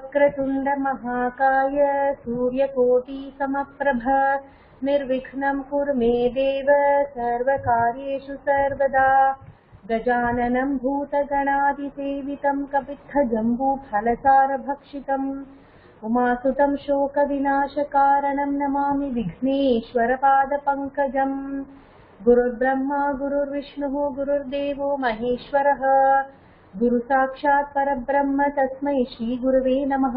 वक्रतुंड महाकाय सूर्यकोटि समप्रभ निर्विघ्नं कुरु मे देव सर्वकार्येषु सर्वदा गजाननं भूतगणादिसेवितं कपित्थजम्बूफलसारभक्षितम् उमासुतं शोकविनाशकारणं नमामि विघ्नेश्वरपादपङ्कजम् गुरुर्ब्रह्मा गुरुर्विष्णुः गुरुर्देवो महेश्वरः गुरुसाक्षात् परब्रह्म तस्मै श्रीगुरुवे नमः।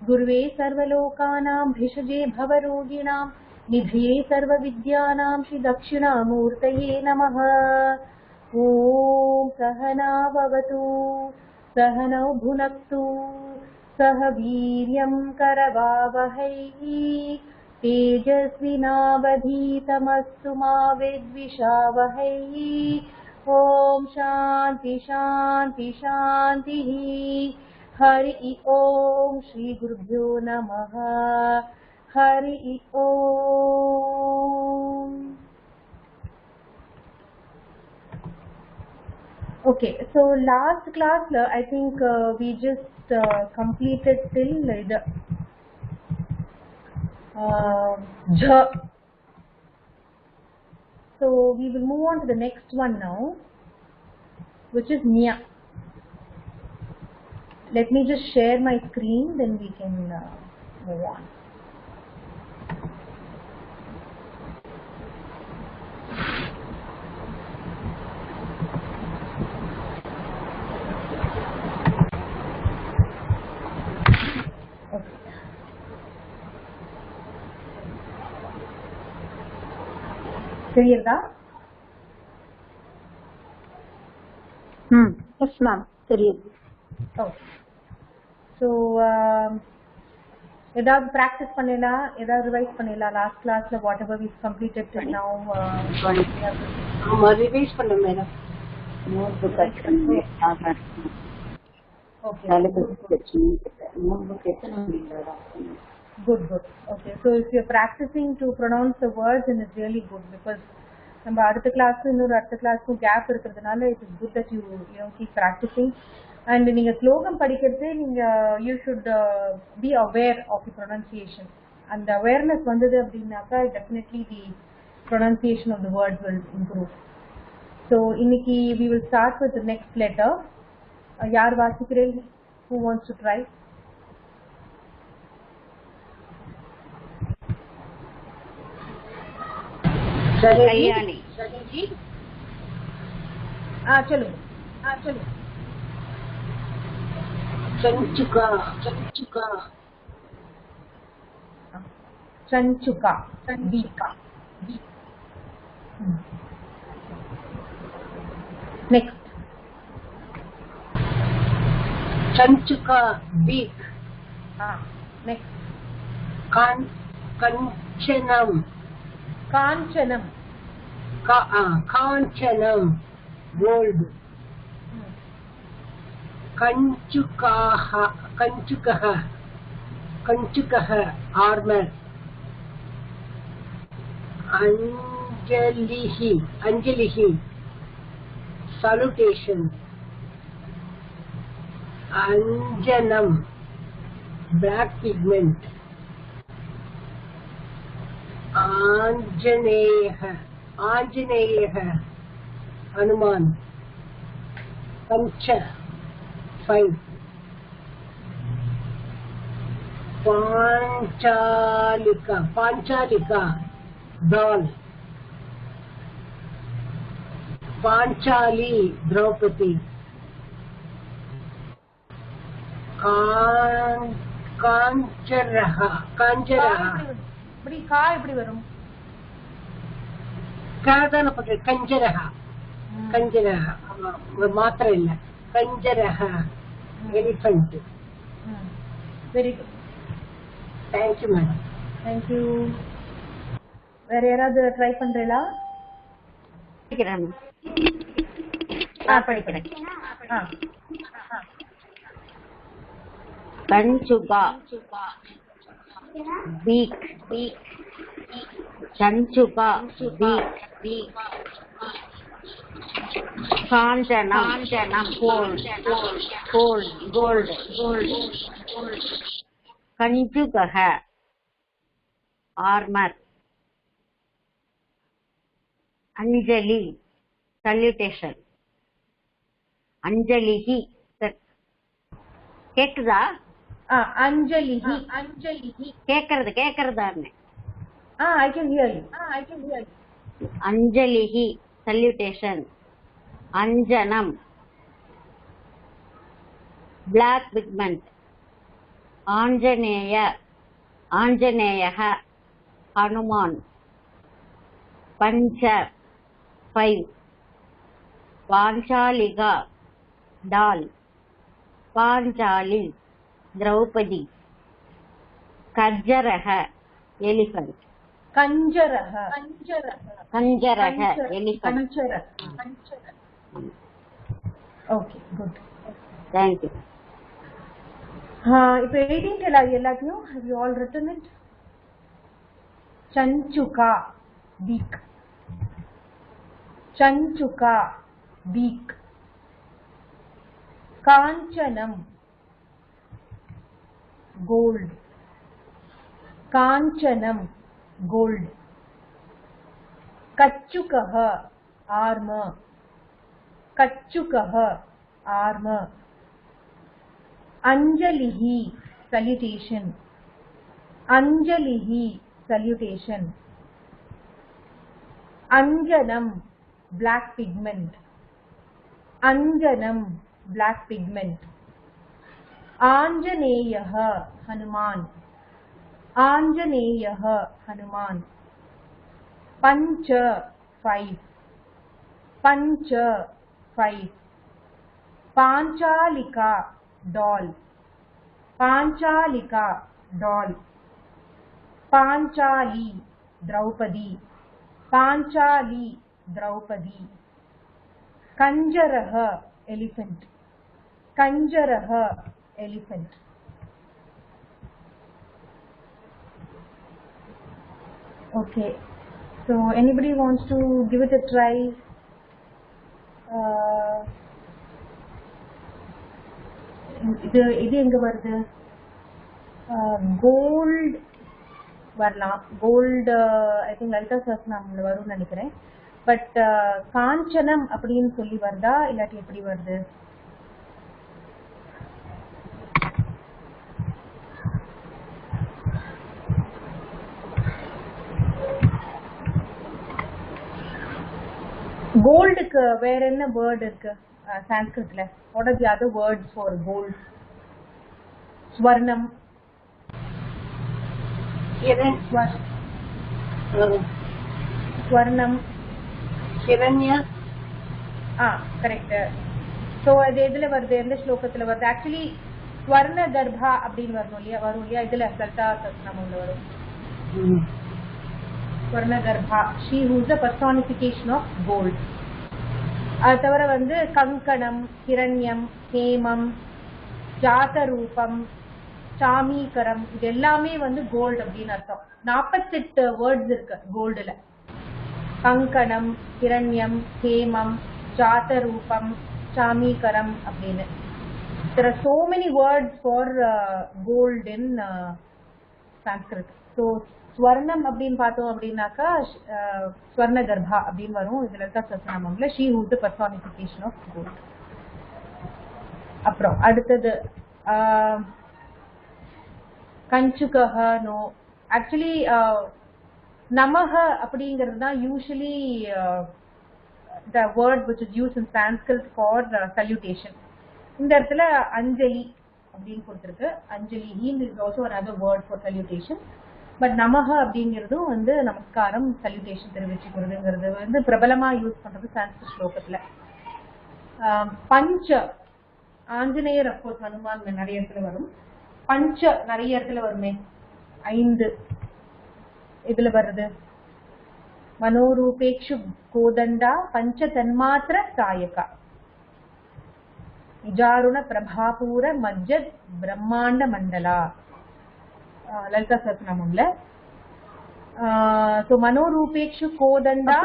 गुरुवे सर्वलोकानां भिषजे भवरोगिणां निधये सर्वविद्यानां श्रीदक्षिणामूर्तये नमः। ॐ सहना भवतु सहनौ भुनक्तु सह वीर्यं करवावहै तेजस्विनावधीतमस्तु मा विद्विषावहै। ओम शांति शांति शांति। हरि ओम श्री गुरुभ्यो नमः। हरि ओम। Okay, so last class I think we just completed till the jha. So we will move on to the next one now, which is nya. Let me just share my screen, then we can move on. தெரியுதா? Yes ma'am தெரியுது. Okay. So ஏதாவது practice பண்ணலாம், ஏதாவது revise பண்ணலாம். Last கிளாஸ்ல what ever we completed டில் நவ revise பண்ண madam. Okay. Good. Okay, so if you're practicing to pronounce the words, then it's really good, because நம்ம அடுத்த கிளாஸ் இன்னொரு அடுத்த கிளாஸ்க்கும் கேப் இருக்கிறதுனால it is good that you keep practicing. And நீங்க ஸ்லோகம் படிக்கிறது நீங்க you should be aware of the pronunciation. And the awareness வந்தது அப்படின்னாக்கா definitely the pronunciation of the words will improve. So இன்னைக்கு we will start with the next letter. யார் வாசிக்கிறீங்க? Who wants to try? Kalyani चलो चंचुका नेक्स्ट चंचुका beak next कंचनम कांचनम gold कंचुकः आर्मर अंजलिः salutation अंजनम black pigment आंजनेयः हनुमान पंच 5 पांचालिका डॉल पांचाली द्रौपदी कांजरः இப்படி கா எப்படி வரும்? காதான பண்ற கஞ்சரஹ மாத்திர இல்ல கஞ்சரஹ elephant. Very good. Thank you madam. Thank you. வேற யாராவது ட்ரை பண்றீங்களா? படிக்கிறேன். कंचुका beak, chanchuka, beak, kanjanam, gold, kanjugaha, armor, anjali, salutation, anjalihi, கேக்குதா? அஞ்சலிஹி. கேக்குறதான்னு. I can hear you. அஞ்சலிஹி, salutation. அஞ்சனம், black pigment. ஆஞ்சநேயः, ஹனுமான். பஞ்ச, 5. பாஞ்சாலிகா, doll. பாஞ்சாலி, திரௌபதி. கஜ்ஜரஹ, elephant. கஞ்சரஹ, elephant. Okay, good. Thank you. இப்போ எழுதிட்டு எல்லாத்தையும் have you all written it? சஞ்சுகா, beak. சஞ்சுகா, beak. காஞ்சனம், gold. காஞ்சனம், gold. கச்சுகஹ, armor. கச்சுகஹ, armor. அஞ்சலிஹி, salutation. அஞ்சலிஹி, salutation. அஞ்சனம், black pigment. அஞ்சனம், black pigment. ஆஞ்சநேயः, ஹனுமான். ஆஞ்சநேயः, ஹனுமான். பஞ்ச, 5. பஞ்ச, 5. பாஞ்சாலிகா, doll. பாஞ்சாலிகா, doll. Panchali, Draupadi. Panchali, Draupadi. கஞ்சரஹ, elephant. கஞ்சரஹ, elephant. Okay, so anybody wants to give it a try? இது எங்க வருது? கோல்ட் வரலாம். கோல்டு ஐ திங்க் லலிதா சஹஸ்ரநாமம்ல வரும்னு நினைக்கிறேன். பட் காஞ்சனம் அப்படின்னு சொல்லி வருதா இல்லாட்டி எப்படி வருது? கோல்டுக்கு வேற என்ன வேர்ட் இருக்கு சான்ஸ்கிரிட்ல? What are the other words for gold? ஸ்வர்ணம், ஸ்வர்ணம், ஹிரண்யா. கரெக்ட். ஸோ அது எதுல வருது? எந்த ஸ்லோகத்துல வருது? ஆக்சுவலி ஸ்வர்ண கர்ப்பா அப்படின்னு வரும் இல்லையா? இதுல லலிதா சஹஸ்ரநாமம்ல வரும். ஸ்வர்ண கர்ப்பா, she who is the personification of gold. அது தவிர வந்து கங்கணம், ஹிரண்யம், ஹேமம், ஜாதரூபம், சாமீகரம், இது எல்லாமே வந்து கோல்டு அப்படின்னு அர்த்தம். 48 வேர்ட்ஸ் இருக்கு கோல்டுல. கங்கணம், ஹிரண்யம், ஹேமம், ஜாதரூபம், சாமீகரம் அப்படின்னு. There are so many words for gold in Sanskrit. So ஸ்வர்ணம் அப்படின்னு பார்த்தோம் அப்படின்னாக்கா ஸ்வர்ண கர்ப்பா அப்படின்னு வரும். இதுல இருக்க சஹஸ்ரநாமம்ல she who is the personification of gold. அப்புறம் அடுத்தது கஞ்சுகஹ, நோ. ஆக்சுவலி நமஹ அப்படிங்கிறது தான் usually the word which is used in Sanskrit for salutation. இந்த இடத்துல அஞ்சலி அப்படின்னு கொடுத்திருக்கு. அஞ்சலி is also another word for salutation. But நமஹ அப்படிங்கிறதும் வந்து நமஸ்காரம், சல்யூட்டேஷன் தெரிவிச்சுக்கிறதுங்கிறது வந்து பிரபலமா யூஸ் பண்றது சான்ஸ்கிரிட் ஸ்லோகத்துல. பஞ்ச, ஆஞ்சநேயர் அப்கோர்ஸ் ஹனுமான் நிறைய இடத்துல வரும். பஞ்ச நிறைய இடத்துல வருமே, 5 இதுல வருது. மனோரூபேக்ஷு கோதண்டா பஞ்ச தன்மாத்திர சாயகா நிஜாருண பிரபாபூர மஜ்ஜத் பிரம்மாண்ட மண்டலா. லலிதா சஹஸ்ரநாமம்ல. ஸோ மனோரூபேக்ஷு கோதண்டா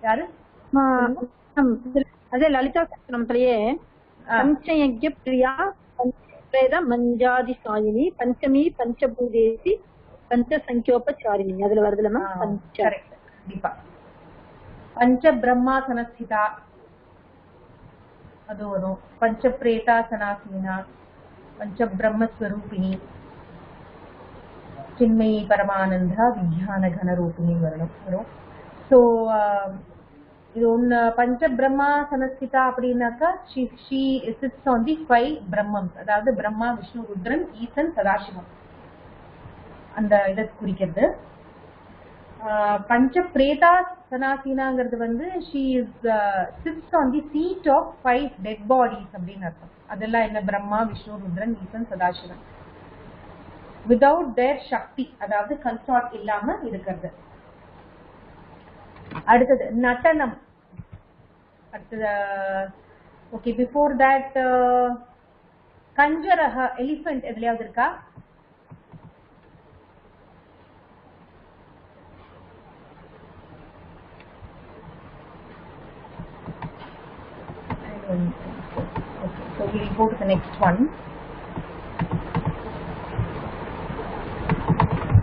யாரு அதே லலிதா சஹஸ்ரநாமத்திலேயே பஞ்சயஜ்ஞ பிரியா பஞ்சவேத மஞ்சாதி சாயினி பஞ்சமி பஞ்சபூதேசி பஞ்ச சங்கியோபசாரிணி அதுல வருதுலமா கண்டிப்பா. பஞ்ச பிரம்மாசனஸ்திதா அது வரும். பஞ்ச பிரேதாசனாசீனா பஞ்ச பிரம்மஸ்வரூபிணி சின்மயி பரமானந்தா விஞ்ஞான கனரூபிணி வரும். ஸோ இது ஒன்று பஞ்ச பிரம்மாசனஸ்திதா அப்படின்னாக்கா she sits on the 5 பிரம்மம், அதாவது பிரம்மா விஷ்ணு ருத்ரன் ஈசன் சதாசிவம் அந்த இதை குறிக்கிறது. பஞ்ச பிரேதா சனாசீனாங்கிறது வந்து she sits on the seat of 5 dead bodies அப்படின்னு அர்த்தம். அதெல்லாம் என்ன பிரம்மா விஷ்ணு ருத்ரன் ஈசன் சதாசிவன் without their சக்தி, அதாவது கன்சார்ட் இல்லாம இருக்கிறது. அடுத்தது நடனம். அடுத்தது ஓகே பிஃபோர் தட் கஞ்சரஹ எலிஃபென்ட் எதுலயாவது இருக்கா? So we'll go to the next one.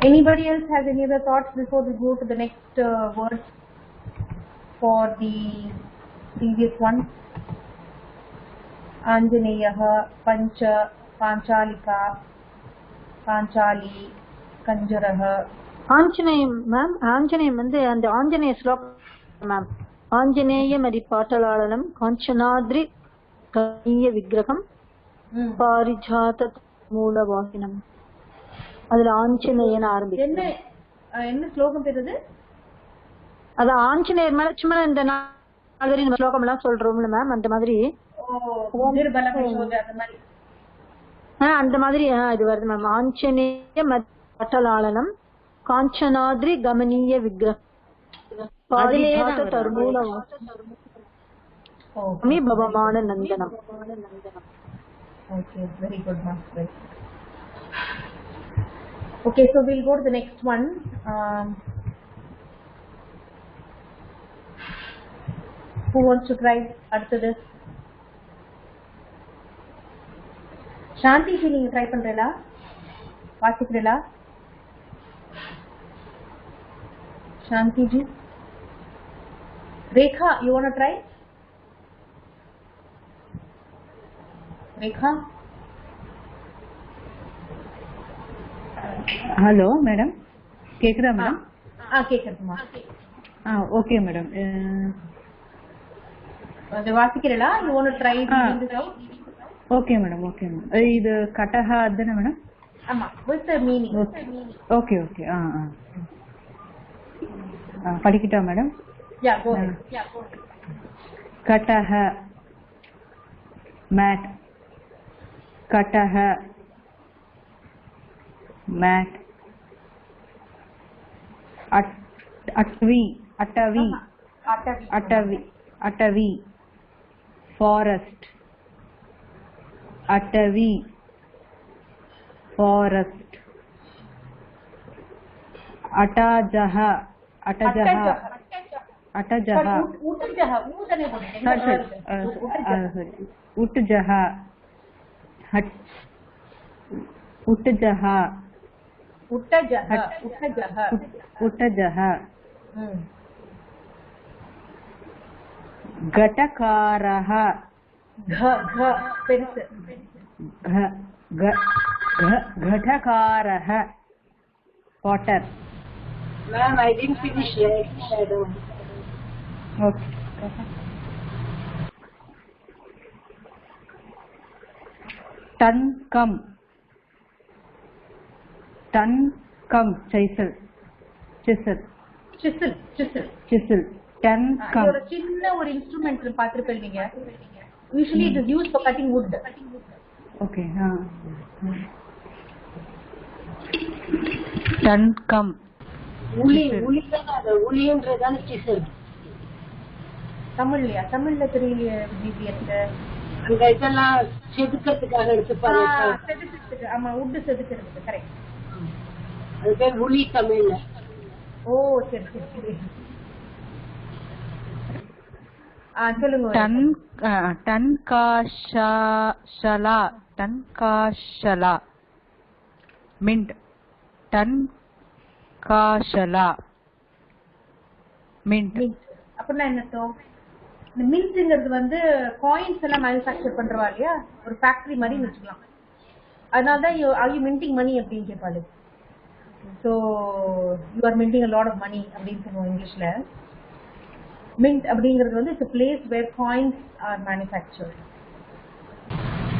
Anybody else has any other thoughts before we go to the next verse for the previous one? Anjaneyaha pancha panchalika panchali kanjaraha. ஆஞ்சநேயம் ma'am, ஆஞ்சநேயம் வந்து அந்த ஆஞ்சநேய ஸ்லோகம் ma'am. Anjaneya மரி பாட்டலாளனம் காஞ்சனாத்ரி கணிய விக்கிரகம் பாரிஜாத மூலவாகினம். அதுல ஆஞ்சநேயன் ஆரம்பிச்சு என்ன ஸ்லோகம் தெரியுது? அது ஆஞ்சநேயர் மேல சும்மா இந்த நாலு ஸ்லோகம் எல்லாம் சொல்றோம்ல மேம், அந்த மாதிரி அந்த மாதிரி இது வருது மேம். ஆஞ்சநேய பட்டலாளனம் காஞ்சனாத்ரி கமனீய விக்கிரகம் பவமான நந்தனம். Okay, very good, ma'am. Okay, so we'll go to the next one. Who wants to try? அடுத்தது சாந்தி ஜி, நீங்க ட்ரை பண்றீங்களா? வாசிக்கிறீங்களா Shanti ji? Rekha, you want to try? Rekha? Hello madam, கேக்குதா மேடம்? கேக்குதுமா. Okay madam. அது வாசிக்கிறீங்களா? you want to try this out? Okay madam, okay madam. இது கட்டஹா அதுதானே மேடம்? ஆமா, with the meaning. Okay okay. படிக்கட்டா மேடம்? Yeah, go ahead. கட்டஹ மேட், கட்டஹ மேட். அட்டவி அட்டவி அட்டவி அட்டவி ஃபாரஸ்ட், அட்டவி ஃபாரஸ்ட். அட்டாஜஹ அட்டஜஹ அட்டஜஹ உட்டஜஹ உட்டஜஹ உட்டஜஹ. घटकारः घटकारः water. Ma'am, I didn't finish yet. Okay. Tankam chisel chisel chisel chisel chisel. Tankam ஒரு சின்ன ஒரு இன்ஸ்ட்ருமெண்ட் பாத்துருப்பீங்க. Usually it is used for cutting wood. Okay. Tankam உளின்றதான chisel. தமிழ்ல தெரியலையே. அந்த இதெல்லாம் செதுக்கிறதுக்காக எடுத்துப்பாரு. செதுக்கிறதுக்கு. ஆமா, உட் செதுக்கிறதுக்கு. கரெக்ட். அது பேர் உளி தமிழ்ல. ஓ சரி சரி சரி. சொல்லுங்க. டன்காஷலா மின்ட். டன்காஷலா மின்ட். அப்படின்னா என்ன அர்த்தம்? இந்த மின்ட்ங்கிறது வந்து காயின்ஸ் எல்லாம் மேனுஃபேக்சர் பண்றவா இல்லையா, ஒரு ஃபேக்டரி மாதிரி வச்சுக்கலாம். அதனாலதான் are you minting money அப்படின்னு கேட்பாரு. So you are minting a lot of money அப்படின்னு சொல்லுவோம் இங்கிலீஷ்ல. மின்ட் அப்படிங்கிறது வந்து it's a place where coins are manufactured.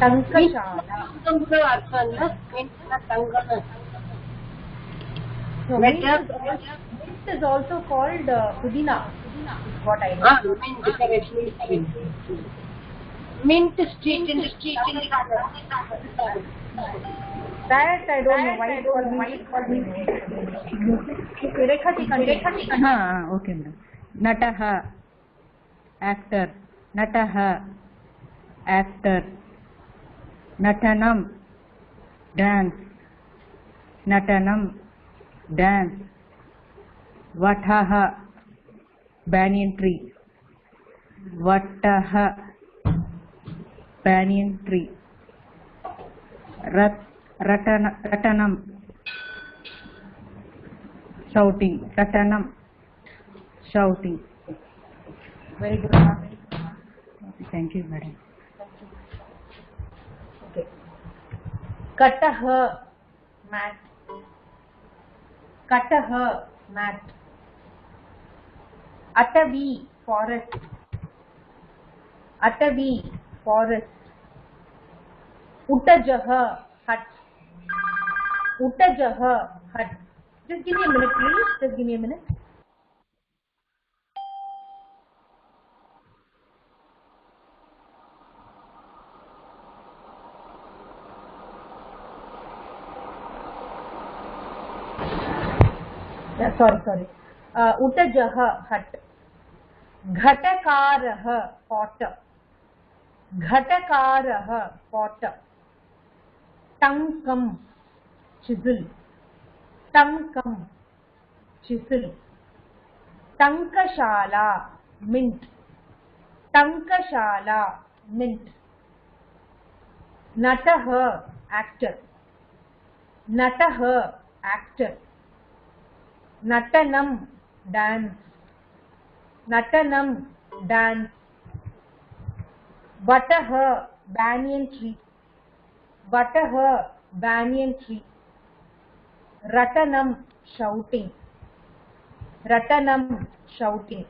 தங்கசாலா. அர்த்தம் இல்ல, மின்ட்னா தங்கம். No, mint is also called pudina. Is what I know. Mint correctly. Mint street in the street in the That I don't know why it called mint. Rekhati. Okay madam. Nataha actor. Nataha actor. Natanam dance. Natanam dance. Vataha banyan tree. Vataha banyan tree. Ratanam shouting. Ratanam shouting. Very good. Thank you madam. Okay. Kataha mat. Kataha mat. Atavi forest. Atavi forest. Utajaha hut. Utajaha hut. Just give me a minute please. Just give me a minute. Sorry. Utajaha hut. Ghatakaraha potter. Ghatakaraha potter. Tankam chisel. Tankam chisel. Tankashala mint. Tankashala mint. Nataha actor. Nataha actor. Natanam dance. Natanam dance. Vataha banyan tree. Vataha banyan tree. Ratanam shouting. Ratanam shouting.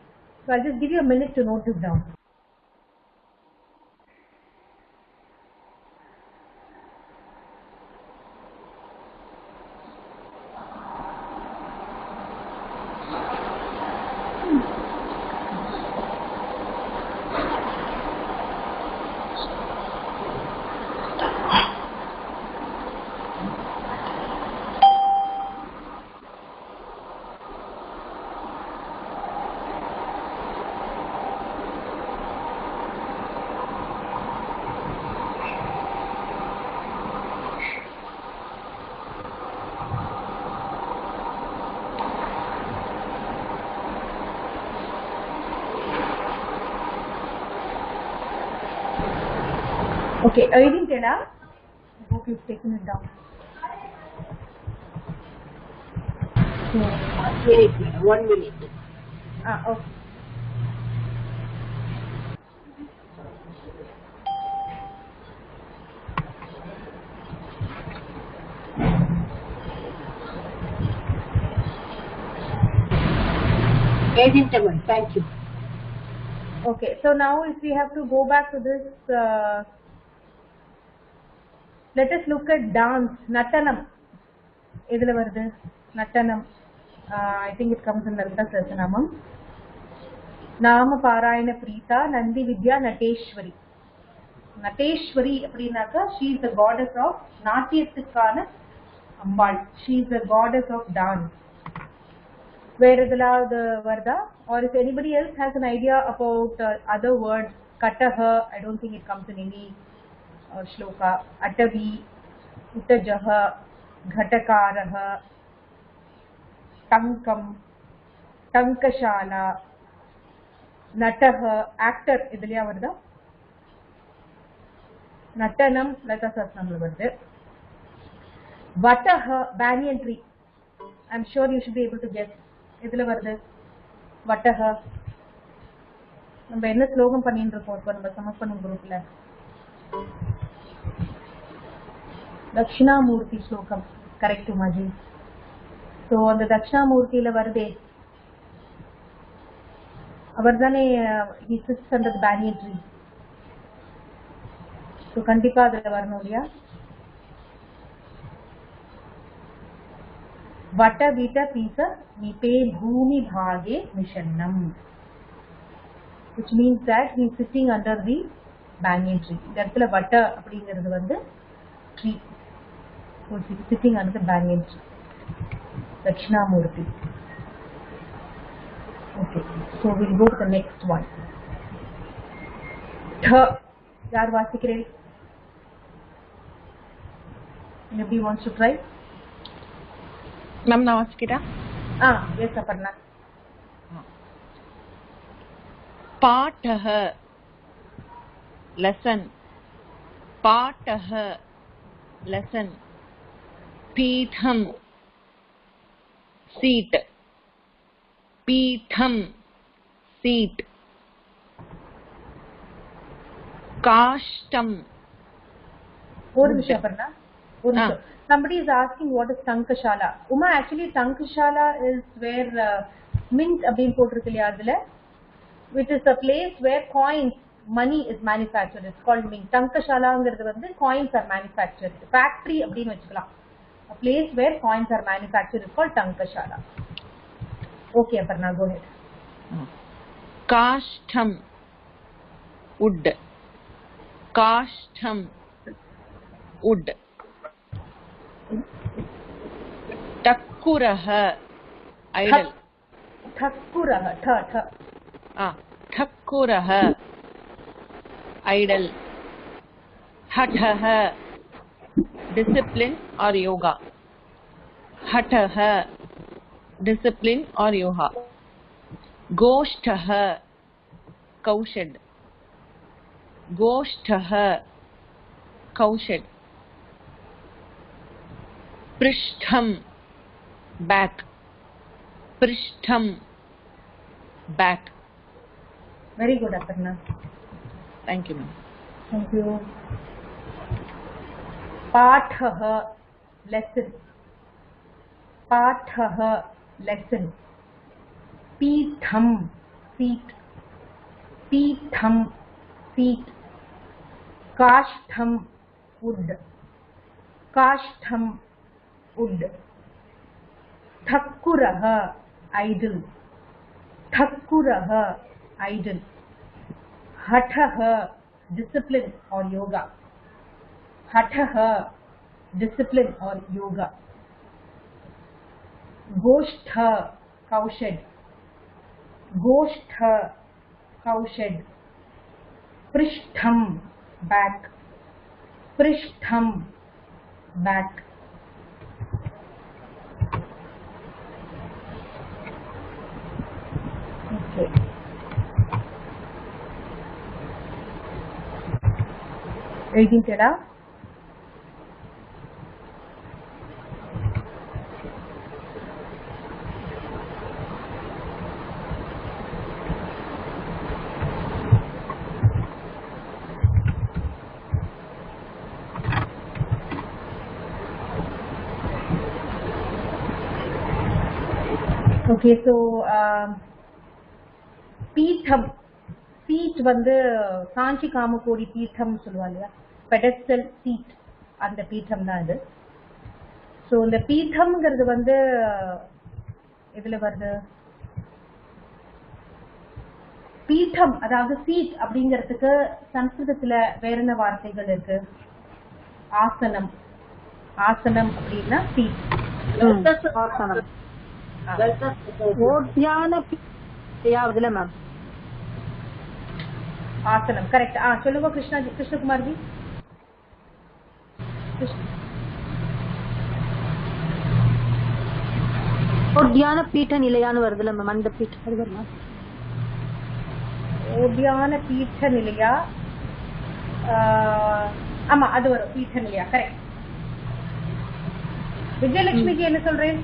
So I'll just give you a minute to note this down. Okay, reading Teda. I hope you've taken it down. So, 1 minute. Okay. Thank you. Okay, so now if we have to go back to this, let us look at dance. Natanam. Idhula varudhu. Natanam. I think it comes in Lalita Sahasranamam. Nama Parayana Preeta Nandi Vidya Nateshwari. Nateshwari appadinaka, she is the goddess of Natyathukana Ambal. She is the goddess of dance. Where is the Varda? Or if anybody else has an idea about other words Kataha, I don't think it comes in any shloka. Atavi, Utajaha, Ghatakaraha, Tankam, Tankashala, Nataha, actor idliya varda. Natanam, Lata Sasnamlu vardu. Vataha, banyan tree. I'm sure you should be able to guess. Idla vardu. Vataha. நம்ம என்ன ஸ்லோகம் பண்ணிட்டு இருக்கோம் இப்போ நம்ம சமர்ப்பணம் குரூப்ல தட்சிணாமூர்த்தி ஸ்லோகம் கரெக்ட் மாஜி சோ அந்த தட்சிணாமூர்த்தியில வருதே அவர் தானே he sits under the banyan tree so கண்டிப்பா அதுல வரணும் இல்லையா வட விட பீச நிபே பூமி பாகே நிஷன்னம் which means that he is sitting under the banyan tree. இந்த இடத்துல வட்ட அப்படிங்கிறது வந்து tree. So he is sitting under the banyan tree. Dakshinamurti. Okay. So we'll go to the next one. Tha. Yaar vasikire? Anybody wants to try? Ma'am, na vasikira? Yes, Aparna. पाठः lesson पाठः lesson Peetham seat Peetham seat काष्ठम ஒரு நிமிஷம் Aparna ஒரு நிமிஷம் somebody is asking what is tankashala Uma actually tankashala is where mint அப்படினு போட்டுருக்கு இல்லையா அதுல which is a place where coins money is manufactured it's called mint tankashalangiradhu vandu coins are manufactured factory appdinu vechukalam a place where coins are manufactured is called tankashala okay Aparna go ahead काष्ठम wood काष्ठम wood takkurah idol takkurah tha ठक्कुरः idol हठः discipline or yoga हठः discipline or yoga गोष्ठः कौशल गोष्ठः कौशल पृष्ठम back पृष्ठम back very good Aparna thank you ma'am thank you pathah lesson pathah lesson peetham seat peetham seat kaashtham wood kaashtham wood thakkurah idol thakkurah idol hatah discipline or yoga hatah discipline or yoga goshtha kaushad goshtha kaushad prishtham back prishtham back okay எழுதிட்டடா okay so பீடம் seat வந்து காஞ்சி காமகோடி பீடம் சொல்லுவாங்க இல்லையா pedestal seat அந்த பீடம் தான் இது so இந்த பீடம்ங்கிறது வந்து இதுல வருது பீடம் அதாவது சீட் அப்படிங்கிறதுக்கு சம்ஸ்கிருதத்துல வேற என்ன வார்த்தைகள் இருக்கு ஆசனம் ஆசனம் அப்படின்னா சீட் ஆசனம் ஓத்யான யாவதுல மேம் आसनम करेक्ट சொல்லுங்க கிருஷ்ணா जी कृष्णकुमार जी உத்தியான பீఠ நிலையான்னு வருதுல மேம் அந்த பீఠ அது வருமா உத்தியான பீఠ நிலையா ஆமா அது வரும் பீఠ நிலையா கரெக்ட் விஜயலட்சுமிக்கு என்ன சொல்றேன்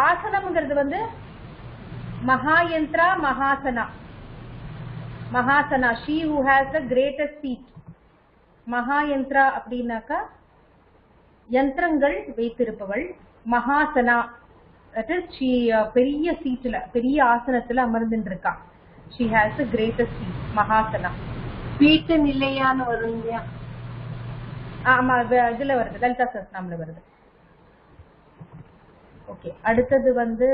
ஆசனம்ங்கிறது வந்து மகாயந்திரா மகாசனா மகாசனா she who has the greatest seat மகாயந்திரா அப்படின்னாக்கா யந்திரங்கள் வைத்திருப்பவள் மகாசனா that is she பெரிய சீட்ல பெரிய ஆசனத்துல அமர்ந்துட்டு இருக்கா she has the greatest seat மகாசனா பீட்ட நிலையான்னு வரும் இல்லையா ஆமா இதுல வருது லலிதா சஹஸ்ரநாமம்ல வருது ஓகே அடுத்தது வந்து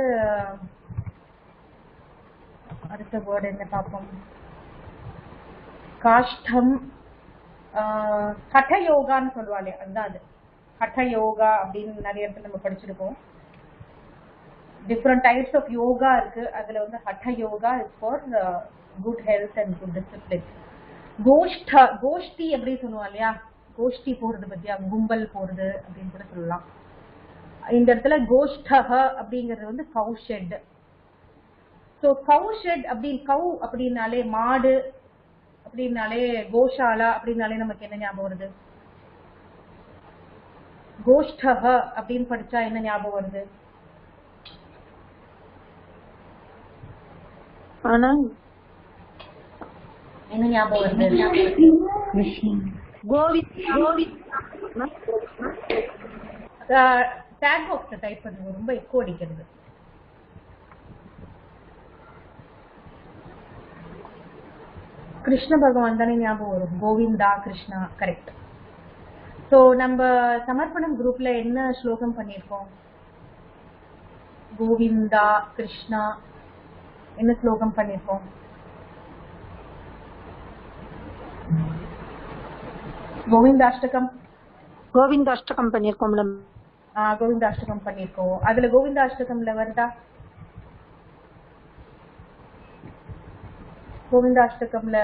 அடுத்த வேர்ட் என்ன பாப்போம் காஷ்டம் ஹட யோகான்னு சொல்லுவாங்க அதுதான் அது ஹட யோகா அப்படின்னு நிறைய இடத்துல நம்ம படிச்சிருக்கோம் டிஃப்ரெண்ட் டைப்ஸ் ஆஃப் யோகா இருக்கு அதுல வந்து ஹட yoga is for good health and good discipline கோஷ்டி அப்படி சொல்லுவா இல்லையா கோஷ்டி போறது பத்தியா கும்பல் போறது அப்படின்னு கூட சொல்லலாம் இந்த இடத்துல கோஷ்டஹ அப்படிங்கிறது வந்து கௌஷெட் சோ கௌஷெட் அப்படின்னு கௌ அப்படின்னாலே மாடு அப்படின்னாலே கோஷாலா அப்படின்னாலே நமக்கு என்ன ஞாபகம் வருது கோஷ்டஹ அப்படின்னு படிச்சா என்ன ஞாபகம் வருது ஆனா என்ன ஞாபகம் வருது கோவிந்த் டேக் பாக்ஸ்ல டைப் பண்ணுங்க ரொம்ப எக்கோ அடிக்கிறது கிருஷ்ண பகவான் தானே ஞாபகம் வரும் கோவிந்தா கிருஷ்ணா கரெக்ட் சோ நம்ம சமர்ப்பணம் குரூப்ல என்ன ஸ்லோகம் பண்ணிருக்கோம் கோவிந்தா கிருஷ்ணா என்ன ஸ்லோகம் பண்ணிருக்கோம் கோவிந்தாஷ்டகம் கோவிந்தாஷ்டகம் பண்ணிருக்கோம்ல கோவிந்தாஷ்டகம் பண்ணிருக்கோம் அதுல கோவிந்தாஷ்டகம்ல வருதா கோவிந்தாஷ்டகம்ல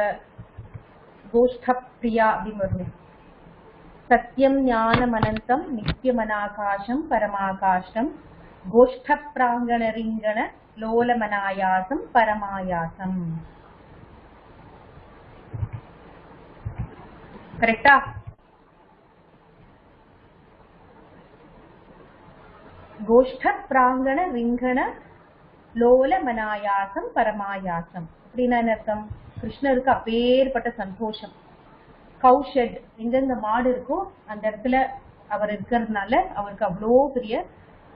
கோஷ்ட பிரியா அப்படின்னு வருது சத்யம் ஞானம் அனந்தம் நித்யமனாகாசம் பரமாகாசம் கோஷ்ட பிராங்கண ரிங்கண லோலமனாயாசம் பரமாயாசம் கரெக்டா கோஷ்ட பிராங்கண ரிங்கண லோல மனாயாசம் பரமாயாசம் அப்படின்னா என்ன அர்த்தம் கிருஷ்ணருக்கு அப்பேற்பட்ட சந்தோஷம் கௌஷெட் எங்கெங்க மாடு இருக்கோ அந்த இடத்துல அவர் இருக்கிறதுனால அவருக்கு அவ்வளோ பெரிய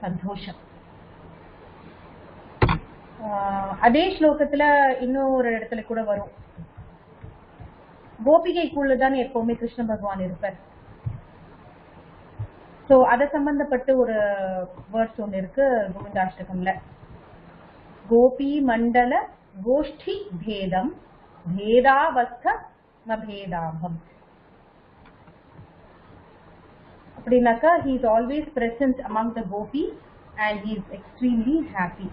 சந்தோஷம் அதே ஸ்லோகத்துல இன்னொரு இடத்துல கூட வரும் கோபிகைக்குள்ளதான் எப்பவுமே கிருஷ்ண பகவான் இருப்பார் சோ அத சம்பந்தப்பட்ட ஒரு வேர்ட்ஸ் ஒண்ணு இருக்கு கோவிந்தாஷ்டகம்ல கோபி மண்டல கோஷ்டி பேதம் பேதாவஸ்த மபேதாபம் அப்படின்னாக்கா he is always present among the gopis and he is extremely happy.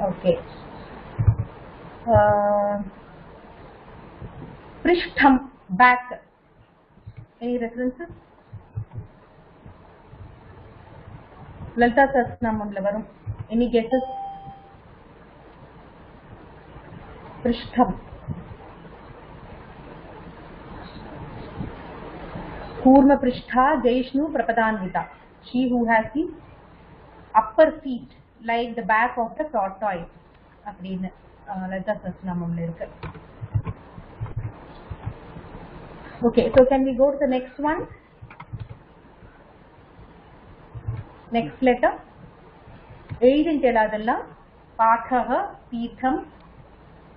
Okay. Prishtham back. Any references? Lalita Sahasranamamla varum. Any guesses? Prishtham. Kurma Prishtha Jaishnu Prapadanvita. She who has the upper feet like the back of the tortoise. அப்படின்னு லலிதா சஹஸ்ரநாமம்ல இருக்கு. Okay, so can we go to the next one? Next letter. எழுதிட்டு எல்லாதெல்லாம் பாடக பீடம்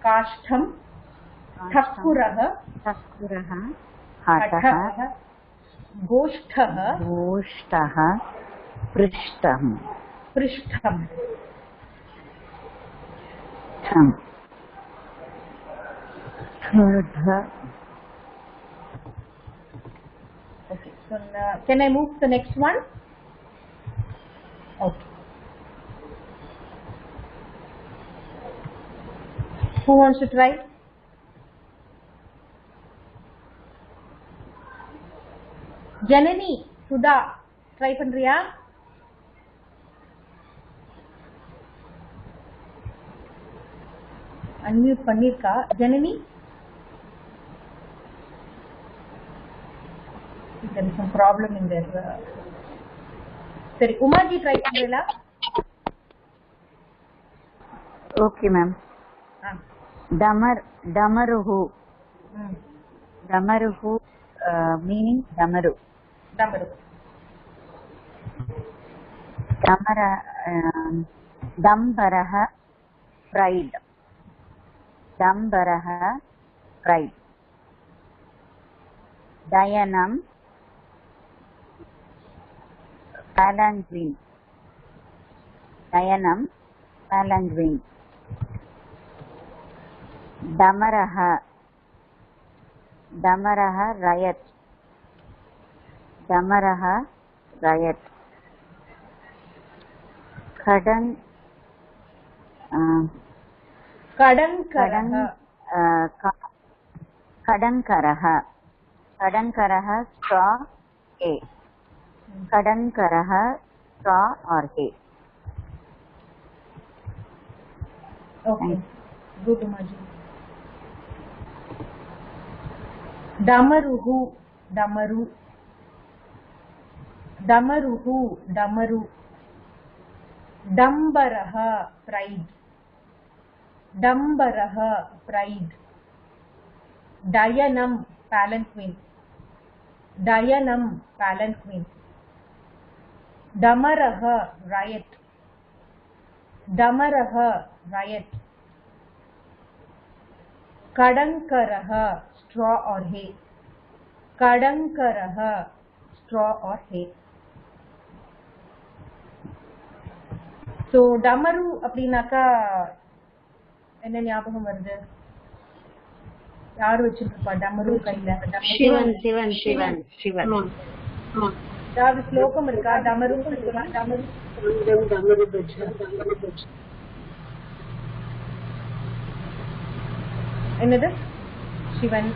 காஷ்டம் தக்குரக தக்குரக ஹடக கோஷ்டக கோஷ்டக பிருஷ்டம் பிருஷ்டம் தம் தர்த. Okay, so can I move to the next one? Who wants to try? Janani, Sudha, try பண்றியா? Unmute பண்ணிருக்கா Janani? There is some problem in there. சரி Umaji try பண்றீங்களா? Okay, ma'am. Damaruhu. Damaruhu meaning Damaru. Damaru. Dambaraha pride. Dambaraha pride. Dayanam palanquin. Dayanam palanquin. Damaraha riot. Damaraha riot. Kadankaraha straw hay. Kadankaraha straw or hay. Okay, good Umaji. Damaruhu, Damaru. Damaruhu, Damaru. Dambaraha, pride. Dambaraha, pride. Dayanam, palanquin. Dayanam, palanquin. Damaraha, riot. Damaraha, riot. Kadankaraha, straw or hay. Kadankaraha, straw or hay. So Damaru அப்படினாக்கா என்ன ஞாபகம் வருது? யார் வச்சிருப்பா டமரு கையில? சிவன் சிவன் சிவன் சிவன். ஏதாவது ஸ்லோகம் இருக்கா? டமரு என்னது? சிவன்.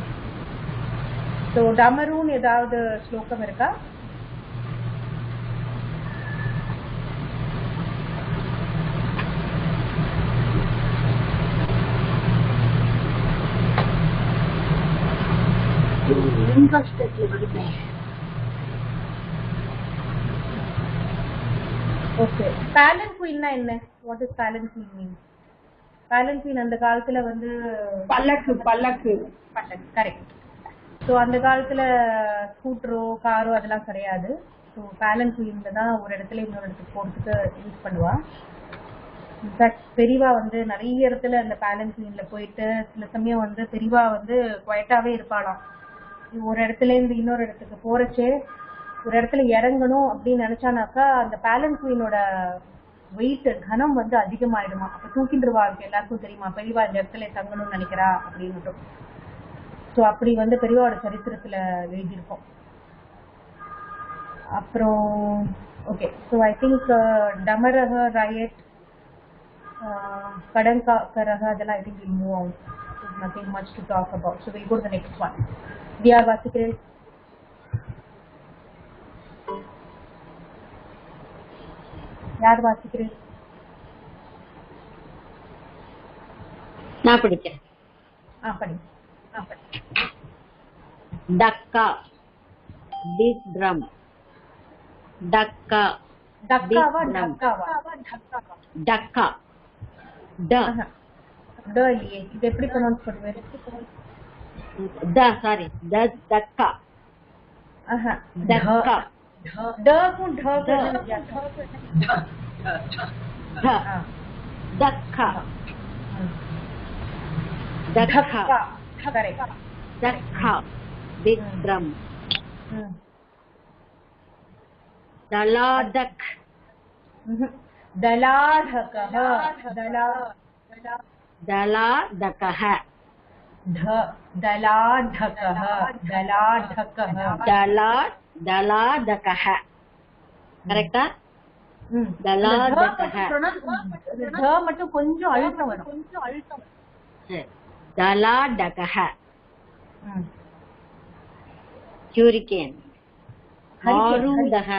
ஸோ டமருன்னு ஏதாவது ஸ்லோகம் இருக்கா? ஓகே, palanquin என்ன? What is palanquin mean? palanquin அந்த காலத்துல வந்து பல்லக்கு பல்லக்கு கரெக்ட். ஸோ அந்த காலத்துல ஸ்கூட்டரோ காரோ அதெல்லாம் கிடையாது. ஸோ palanquinல தான் ஒரு இடத்துல இன்னொரு இடத்துக்கு போறதுக்கு யூஸ் பண்ணுவா. இன்ஃபேக்ட் பெரியவா வந்து நிறைய இடத்துல அந்த palanquinல போயிட்டு சில சமயம் வந்து பெரியவா வந்து குவைட்டாவே இருப்பாளாம். ஒரு இடத்துல இருந்து இன்னொரு இடத்துக்கு போறச்சே ஒரு இடத்துல இறங்கணும் அப்படின்னு நினைச்சானாக்கா அந்த palanquinோட வெயிட் கனம் வந்து அதிகமாயிடுமா. அப்ப தூக்கின்றவா இருக்கு, எல்லாருக்கும் தெரியுமா பெரியவா இந்த இடத்துல தங்கணும்னு நினைக்கிறா அப்படின்னு. ஸோ அப்படி வந்து பெரியவாவோட சரித்திரத்துல எழுதியிருக்கோம். அப்புறம் ஓகே, ஸோ ஐ திங்க் டமரக ராயட், கடாங்கரக அதெல்லாம் I think will move on. Nothing much to talk about. So we'll go to the next one. யார் வாசிக்கிறேன்? யார் வாசிக்கிறேன்? நான் படிக்கிறேன். படி. Dakka, big drum. Dakka, டக்காவா drum. டக்காவா? Dakka, da, இல்லையே, இது எப்படி ப்ரொனவுன்ஸ் பண்ணுவேன்? da, sorry, da, Dakka, Dakka, டக்கும் ட da, ஆ Dakka, Dakka, correct. Dakka, big drum. Daladak, दलाढकः, Daladakah, दलाढकः, दलाढकः, Daladakah. Correct? த மட்டும் கொஞ்சம் அழுத்தம் வரும். दलाडकः ம். hurricane आरूढः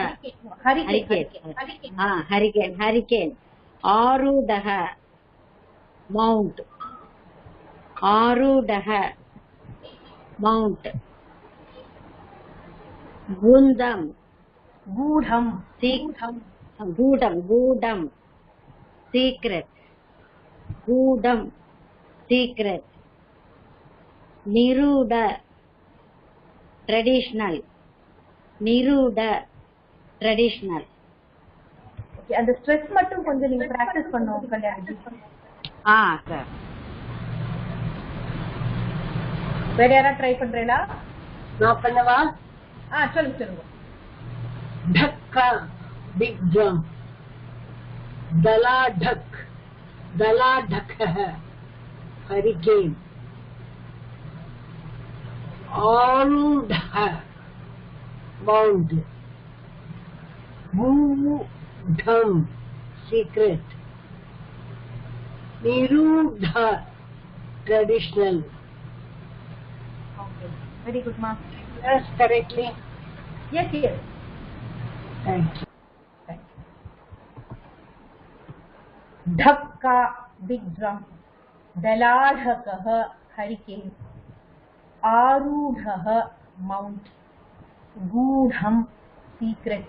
हरिकेन hurricane आरूढः mount आरूढः mount गुन्दं गूढं गूढं secret गूढं secret निरूढ traditional ஓகே அந்த ஸ்ட்ரெஸ் மட்டும் கொஞ்சம் நீங்க பிராக்டிஸ் பண்ணனும் கல்யாணி. சார் வேற யாரா ட்ரை பண்றீங்களா? நான் பண்ணவா? சொல்லுங்க. धक्का बिग ड्रम दला ढक है हरिकेन आरूढ़ माउंट गूढ़म सीक्रेट निरूढ़ traditional. Okay, very good ma. Yes, correctly. Yes. Thank you. धक्का बिग ड्रम दलाढकः हरिकेन आरूढः माउंट गूढ़ं सीक्रेट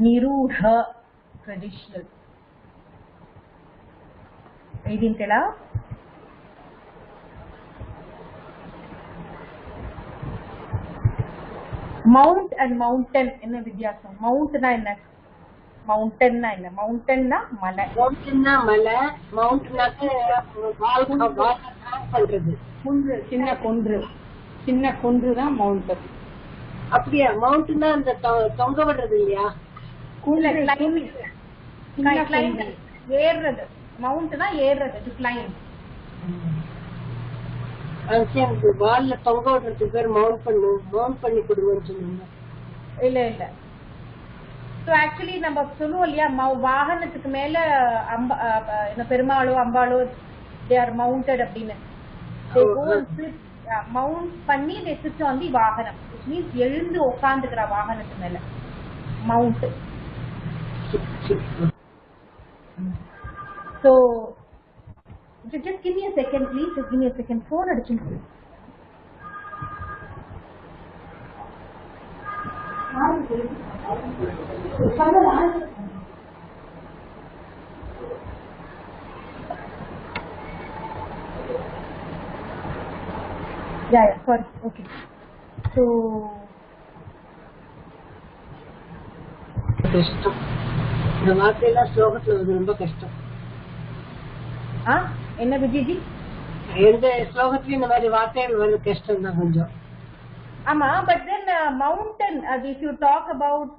निरूढ़ ट्रेडिशनल. ऐदिंतला மவுண்ட் அண்ட் மவுண்டன் என்ன வித்தியாசம்? மவுண்ட்னா என்ன, மவுண்டன்னா என்ன? மவுண்டன்னா மலை, மவுண்டன்னா மலை, மவுண்ட்னாக்க பண்றது குன்று, சின்ன குன்று தான் மவுண்ட். அப்படியா? மவுண்ட்னா அந்த தொங்க விடுறது இல்லையா? ஏறுறது. மவுண்ட்னா ஏறுறது, கிளைம். வால்ல தொங்க விடுறதுக்கு பேர் மவுண்ட் பண்ணி கொடுங்கன்னு சொன்னாங்க. இல்ல சோ ஆக்சுவலி நம்ம சொல்லுவோம் இல்லையா, வாகனத்துக்கு மேல பெருமாளோ அம்பாளோ தே ஆர் மவுண்டட் அப்படின்னு. மவுண்ட் பண்ணி they sit on the வாகனம், which means எழுந்து உட்கார்ந்துக்கிற வாகனத்து மேல mount. So just give me a second please, just give me a second. Phone அடிச்சுட்டு sorry. Okay, so கஷ்டம் இந்த வார்த்தையெல்லாம் ஸ்லோகத்துல வந்து ரொம்ப கஷ்டம். என்ன விஜய்ஜி? எந்த ஸ்லோகத்திலயும் இந்த மாதிரி வார்த்தைகள் வந்து கஷ்டம் தான் கொஞ்சம். ஆமா, but then mountain, if you talk about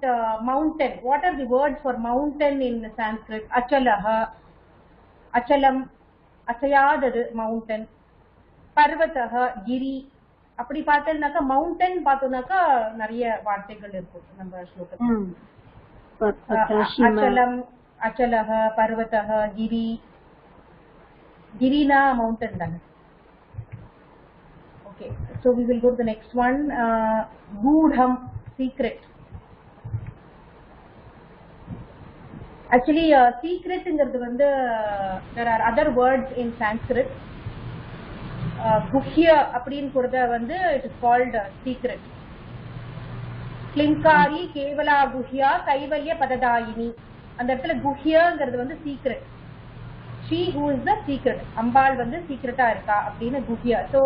mountain, what are the words for mountain in Sanskrit? Achalaha, achalam, achayadadu mountain. Parvataha, giri. அப்படி பார்த்தேன்னாக்கா மவுண்டன் பார்த்தோம்னாக்கா நிறைய வார்த்தைகள் இருக்கும் நம்ம ஸ்லோகத்துல. அச்சலம், அச்சலஹ, பர்வதஹ, கிரி. கிரினா மவுண்டன் தானே. Okay, so we will go to the next one. Gudham, secret. Actually secret ingiradhu vandu there are other words in Sanskrit. Guhya appdin kodha vandu it is called secret. Klinkari kevala guhya kaivalya padadayini. அந்த இடத்துல குஹ்யங்கிறது வந்து secret. She who is the secret. அம்பாள் வந்து சீக்ரெட்டா இருக்கா அப்படின்னு குஹ்யா. So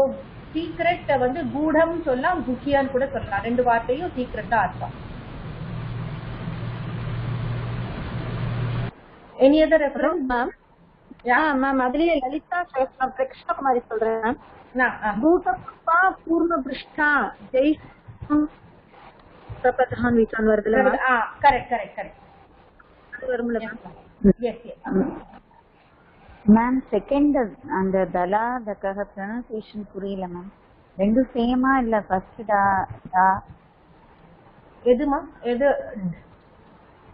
secret வந்து கூடம் சொல்லலாம், குஹ்யான்னு கூட சொல்லலாம். ரெண்டு வார்த்தையும் சீக்ரெட்டா அர்த்தம். Any other reference ma'am? Ma'am அதுலயே லலிதா கிருஷ்ணகுமாரி சொல்றேன். பூதப்பா பூர்ண பிருஷ்டா ஜெய் பிரபதான் வீச்சான் வருதுல. கரெக்ட் அது வரும்ல மேம்? எஸ் மேம் செகண்ட் அந்த தலா தக்கக ப்ரொனன்சியேஷன் புரியல மேம். ரெண்டும் சேமா இல்ல? ஃபர்ஸ்ட் டா எதுமா? எது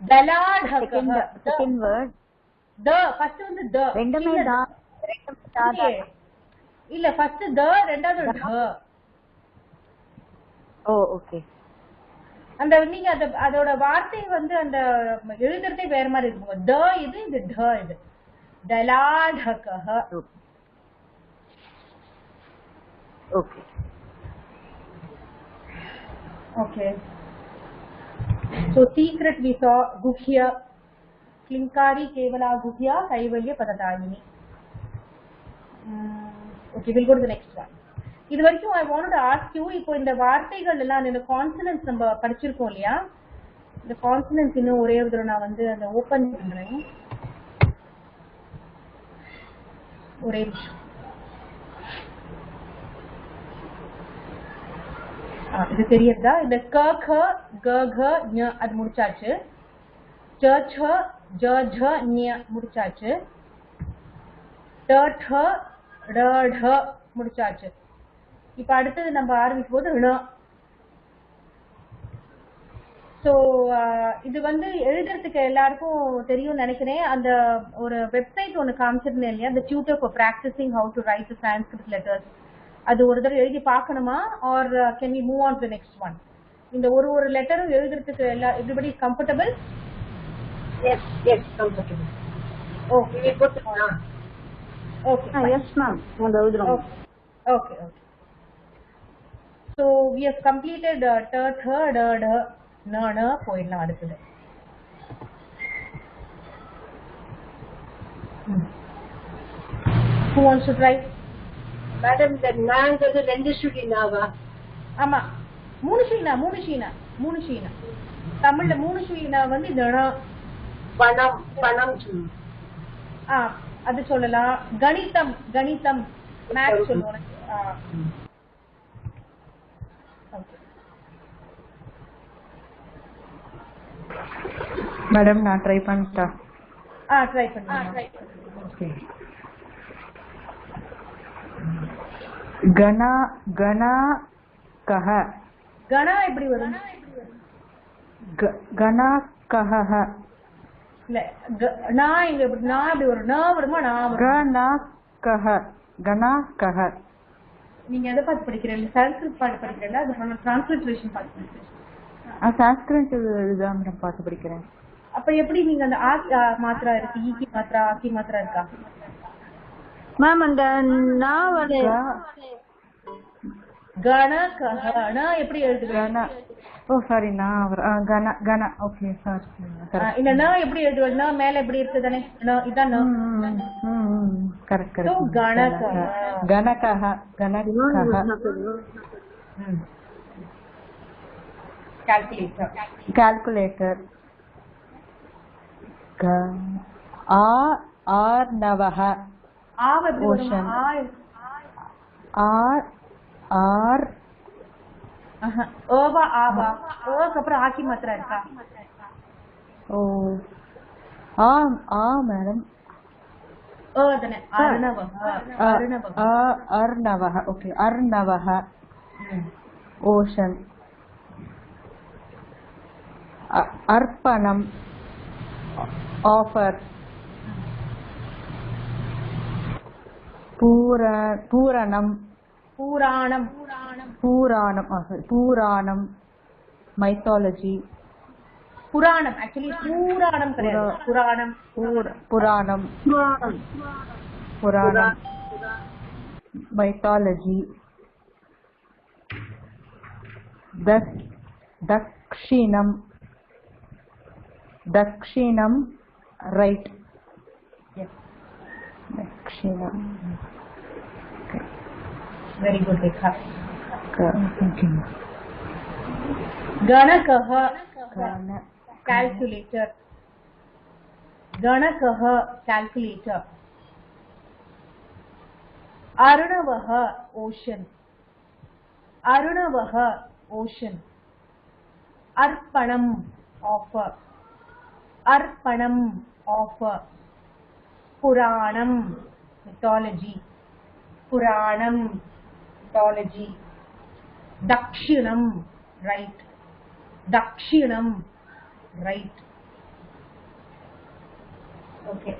தலா தக்கக செகண்ட் வேர்ட் த ஃபர்ஸ்ட் வந்து த ரெண்டுமே தா இல்ல ஃபர்ஸ்ட் த ரெண்டாவது ட. ஓ ஓகே. அந்த நீங்க அதோட வார்த்தை வந்து அந்த எழுதுறதே வேற மாதிரி இருக்கும். த இது ட இது. தலாடகஹ. Okay Okay. So secret we saw guhya, klinkari kevala guhya, kaivalya padatayini. Okay, we'll go to the next one. இது வரைக்கும் I wanted to ask you, இப்போ இந்த வார்த்தைகள் எல்லாம் இந்த கான்சனன்ட்ஸ் நம்ம படிச்சிருக்கோம் இல்லையா, இந்த கான்சனன்ட்ஸ் இன்னும் ஒரே ஒரு தடவை நான் வந்து அந்த ஓபன் பண்றேன். ஒரே நிமிஷம். இது தெரியுதா? இந்த க க க க ஞ அது முடிச்சாச்சு. ச ச ஜ ஜ ஞ முடிச்சாச்சு. ட ட ட ட முடிச்சாச்சு. இப்ப அடுத்தது நம்ம ஆரம்பிக்கும் போது ண. சோ இது வந்து எழுதுறதுக்கு எல்லாருக்கும் தெரியும் நினைக்கிறேன். அந்த ஒரு வெப்சைட் ஒன்னு காமிச்சிருந்தேன் இல்லையா, the tutor for practicing how to write the Sanskrit letters. அது ஒரு தடவை எழுதி பார்க்கணுமா, or can we move on to next one? இந்த ஒரு லெட்டரும் எழுதுறதுக்கு எல்லா everybody is comfortable? Yes comfortable. Okay we put it on. Okay yes ma'am நாங்க எழுதுறோம். Okay okay. So we have completed ட த ட ட ந ந போயிடலாம் அடுத்தது. Who wants to try? Madam இந்த நாங்கிறது ரெண்டு ஸ்டுடி நாவா? ஆமா, மூணு ஷீனா தமிழ்ல மூணு ஷீனா வந்து இந்த பணம் பணம் அது சொல்லலாம். கணிதம் மேத்ஸ் சொல்லுவோம். மேடம் நான் ட்ரை பண்ணிட்டா? ட்ரை பண்ணுங்க. ஓகே. கணா கணா கஹ. கணா எப்படி வரும்? கணா கஹ. இல்ல நான் இங்க நான் எப்படி வரும்? நான் வருமா? நான் கணா கஹ. கணா கஹ. நீங்க எதை பார்த்து படிக்கிறீங்க? சான்ஸ்கிரிட் பாட்டு படிக்கிறீங்களா, அது டிரான்ஸ்லிட்டரேஷன் பார்த்து படிக்கிறீங்க? சான்ஸ்கிரிட் இதுதான் மேடம் பார்த்து படிக்கிறேன். அப்ப எப்படி நீங்க அந்த ஆ மாத்திரா இருக்கு, ஈக்கி மாத்திரா, ஆக்கி மாத்திரா இருக்கா மேம்? அந்த நான் வந்து கண கஹ எப்படி எழுதுவீங்க? ஓ சாரி, நான் கண கண. Okay sorry. இந்த ந எப்படி எழுதுவீங்க? மேல எப்படி இருக்கு தானே? இதான் கரெக்ட் சோ கரெக்ட். கணகஹ. கணகஹ. கணகஹ. கால்குலேட்டர். ஆர்ணவஹ. ஆவ எப்படி ஓஷன். வரும்? ஆர் ஆர் ஓவா ஆவா. ஓக்கு அப்புறம் ஆக்கி மாத்திரா இருக்கா? ஓ மேடம். தானே? அர்ணவஹ. ஓகே, அர்ணவஹ. ஓஷன். அர்ப்பணம். ஆஃபர். பூரணம். புராணம். புராணம். மைத்தாலஜி. புராணம் ஆக்சுவலி புராணம் கிடையாது. புராணம். மைத்தாலஜி. தக்ஷிணம். ரைட். தக்ஷிணம். Very good Rekha. Thank you. கணகஹ. calculator. கணகஹ calculator. அருணவஹ ocean. ocean. அர்ப்பணம் offer. புராணம் mythology. தக்ஷிணம் right. Okay.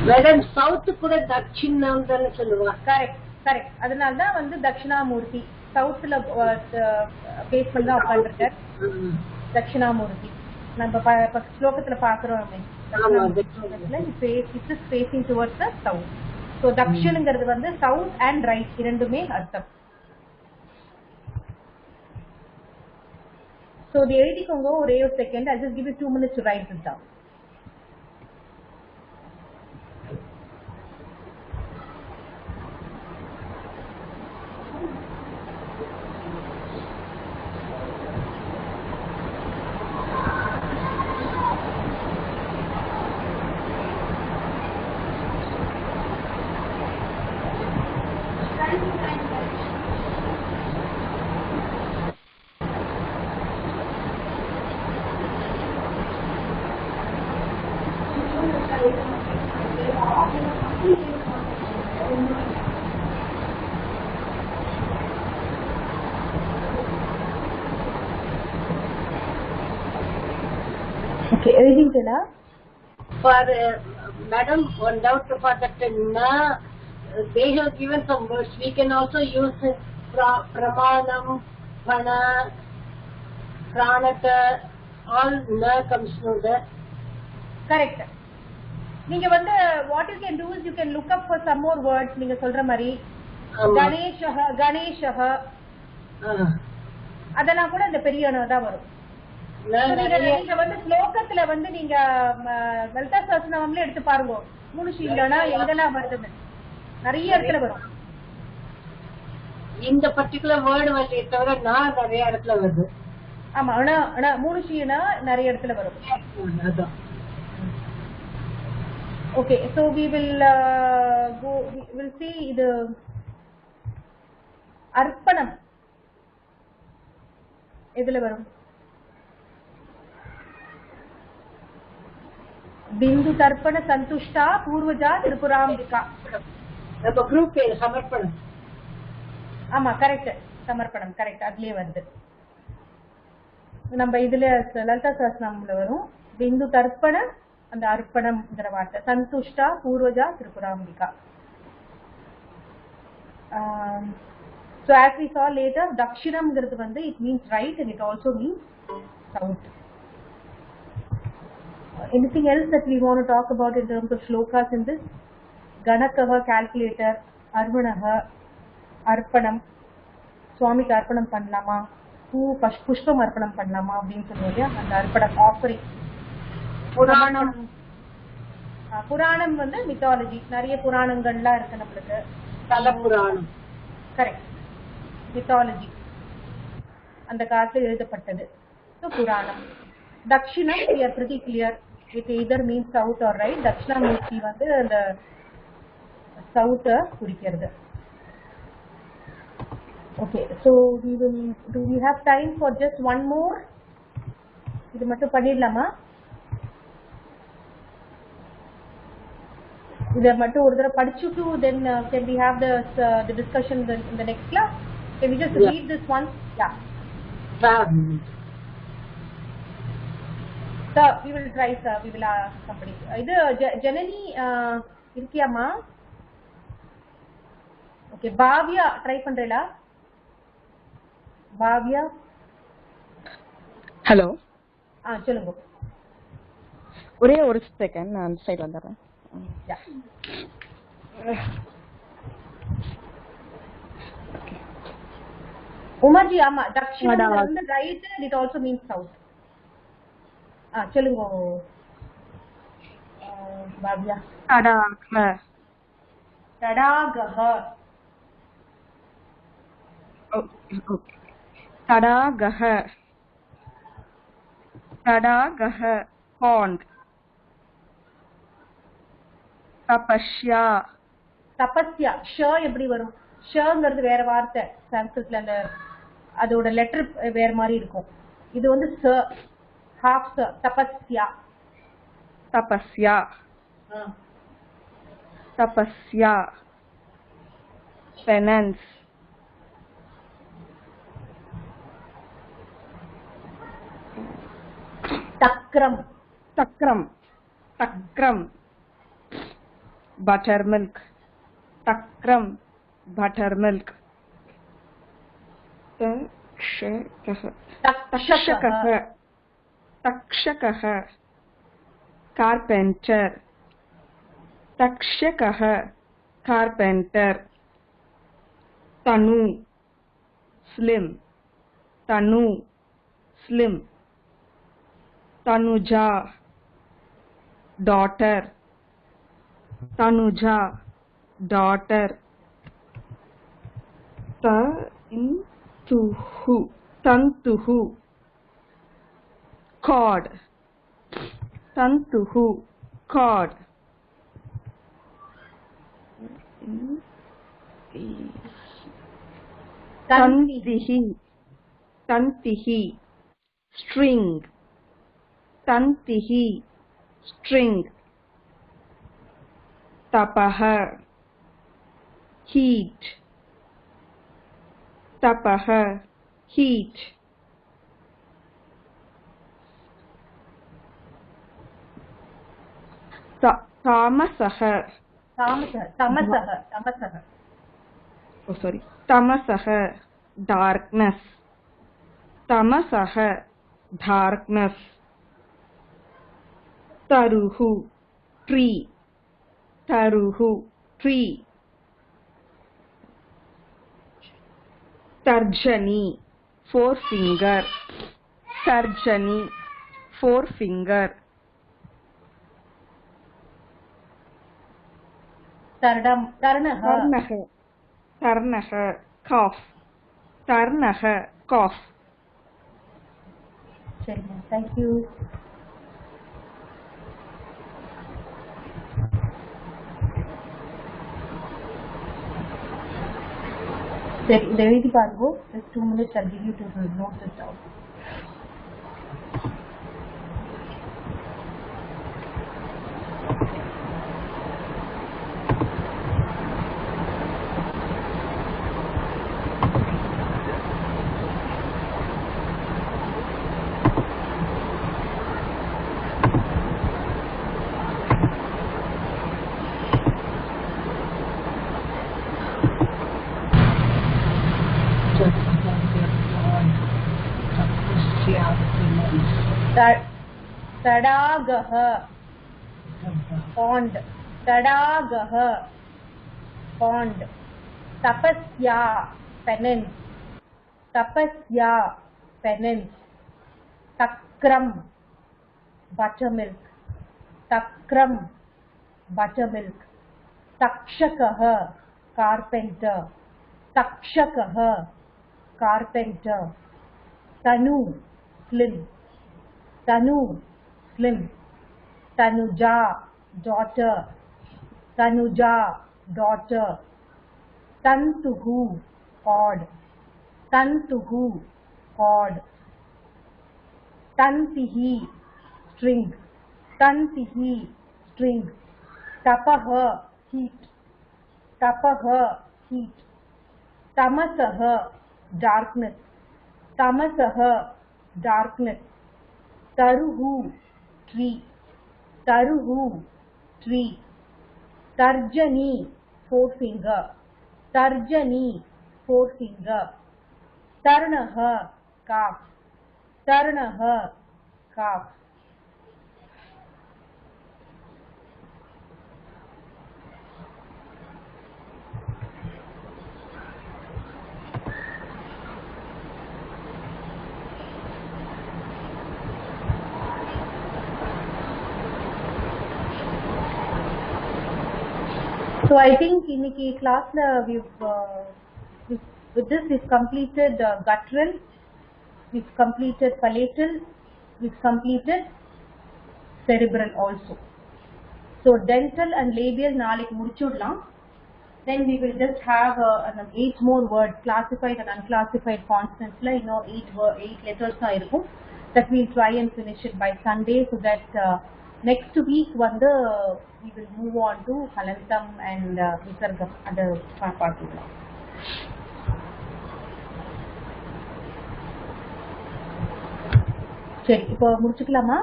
மேடம் சவுத் கூட தட்சிணம் தானே சொல்லுவா. Correct correct. அதனால தான் வந்து தட்சிணாமூர்த்தி சவுத்ல பேஸ் பண்ணி தான் உட்காந்துருக்கார் தட்சிணாமூர்த்தி. நம்ம ஸ்லோகத்துல பாக்குறோமே facing towards the south. So தக்ஷனுங்கிறது வந்து சவுத் அண்ட் ரைட் இரண்டுமே அர்த்தம். ஸோ இது எழுதிக்கோங்க ஒரே ஒரு second. I just give you 2 minutes to write this down. Okay, எழுதிட்டேனா? For madam, one doubt for that na, they have given some words. We can also use pramanam, pana, pranata, all na comes to that. Correct. நீங்க வந்து what you can do is you can look up for some more words. நீங்க சொல்ற மாதிரி கணேஷஹ அதெல்லாம் கூட இந்த பெரிய தான் வரும். நீங்க வந்து ஸ்லோகத்துல வந்து நீங்க லலிதா சஹஸ்ரநாமம்ல எடுத்து பாருங்க. மூணுஷீலனா எங்கெல்லாம் வருதுன்னு நிறைய இடத்துல வரும். இந்த பர்టిక్యులர் வேர்ட் வந்து தவிர நான் நிறைய இடத்துல வருது. ஆமா, ஆனா மூணுஷீலனா நிறைய இடத்துல வரும். அதான். Okay, so we will we'll see இது அர்ப்பணம் எதுல வரும்? बिंदु तर्पण संतुष्टा पूर्वजा त्रिपुरांबिका. நம்ம குரூப் பேர் சமர்ப்பணம். ஆமா கரெக்ட், சமர்ப்பணம் கரெக்ட். அதுலயே வருது. நம்ம இதுல லலிதா சஹஸ்ரநாமம்ல வரும் பிந்து தர்ப்பண அந்த அர்ப்பணம்ங்கிற வார்த்தை. சந்துஷ்டா பூர்வஜா திரிபுராம்பிகா. So as we saw later, dakshinamங்கிறது வந்து it means right and it also means south. Anything else that we want to talk about in terms of shlokas in this? Ganakava, calculator, arvanaha, arpanam, சுவாமிக்கு அர்ப்பணம் பண்ணலாமா, புஷ்பம் அர்ப்பணம் பண்ணலாமா அப்படின்னு சொல்லுவோம். அந்த அர்ப்பணம் ஆஃபரிங். புராணம், புராணம் வந்து மித்தாலஜி. நிறைய புராணங்கள்லாம் இருக்கு நம்மளுக்கு. தல புராணம் கரெக்ட், மித்தாலஜி அந்த காலத்துல எழுதப்பட்டது. ஸோ புராணம். தக்ஷிணம் we are pretty clear, it either means south or right. Dakshinamurthy வந்து அந்த சவுத்த குறிக்கிறது. Okay, so do we have time for just one more? இது மட்டும் பண்ணிடலாமா? இதை மட்டும் ஒரு தடவை படிச்சுட்டு then can we have the discussion in the next class? Can we just read this once? Yeah. Sir, we will try, sir. We will somebody. இது Janani இருக்கியாமா? Okay, Bhavya try பண்றீங்களா? பாவ்யா, ஹலோ. சொல்லுங்க. ஒரே ஒரு செகண்ட், நான் அந்த சைடு வந்துடுறேன். உமாஜி, ஆமா, தக்ஷிணம் வந்து right and it also means south. சொல்லுங்க பாவ்யா. தடாக, தடாகஹ. ஓகே. தடாகஹ, தடாகஹ பாண்ட். தபஸ்யா, தபஸ்யா. ஷ எப்படி வரும்? ஷங்கிறது வேற வார்த்தை சான்ஸ்கிரிட்ல. அந்த அதோட லெட்டர் வேற மாதிரி இருக்கும். இது வந்து ச, half ச. தபஸ்யா, தபஸ்யா, தபஸ்யா. Penance, தக்ரம். தக்ரம், தக்ரம். buttermilk. Takram, buttermilk. Takshakah, carpenter. Takshakah, carpenter. Tanu, slim. Tanu, slim. Tanuja, daughter. Tanuja, daughter. Tantuhu, cord. Tantuhu, cord. Tantihi, string. Tantihi, string. Tapaha, heat. Tapaha, heat. Tamasaha. Oh, sorry. Tamasaha, darkness. Tamasaha, darkness. Taruhu, tree. Taruhu, tree. Tarjani, forefinger. Tarjani, forefinger. Tarnaha, cough. Tarnaha, cough. Thank you. இந்த எழுதி பாருங்க. Just 2 minutes I'll give you to note this down. Tadagah, pond. Tadagah, pond. Tapasya, penance. Tapasya, penance. Takram, buttermilk. Takram, buttermilk. Takshakah, carpenter. Takshakah, carpenter. Tanu, slim. Tanu, slim. Tanuja, daughter. Tanuja, daughter. Tantuhu, cord. Tantuhu, cord. Tantihi, string. Tantihi, string. Tapaha, heat. Tapaha, heat. Tamasaha, darkness. Tamasaha, darkness. Taruhu, tree. Taruhu, tree. Tarjani, forefinger. Tarjani, forefinger. Tarnaha, calf. Tarnaha, calf. So I think in the class with this we've completed guttural, we've completed palatal, we've completed cerebral also. So dental and labial naalik mudichudlam. Then we will just have 8 more words, classified and unclassified consonants. Like 8 letters that we'll try and finish it by Sunday, so that next week we will move on to Halantam and Visargam other part. சரி இப்போ முடிச்சுக்கலாமா?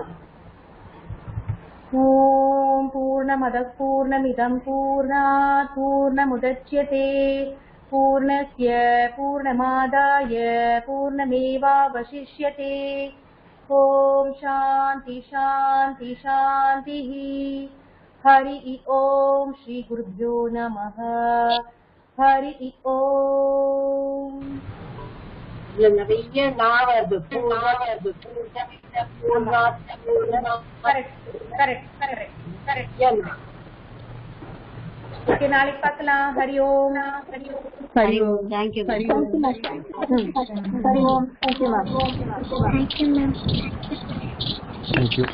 ॐ पूर्णमदः पूर्णमिदं पूर्णात् पूर्णमुदच्यते पूर्णस्य पूर्णमादाय पूर्णमेवावशिष्यते ॐ शान्ति शान्ति शान्तिः हरि ओम श्री गुरुभ्यो नमः हरि ओम நிறைய நான் வருது ஓகே நாளைக்கு பார்க்கலாம் ஹரி ஓம் ஹரி ஓம். தேங்க்யூ. ஹரி ஓம். Thank you ma'am. Thank you.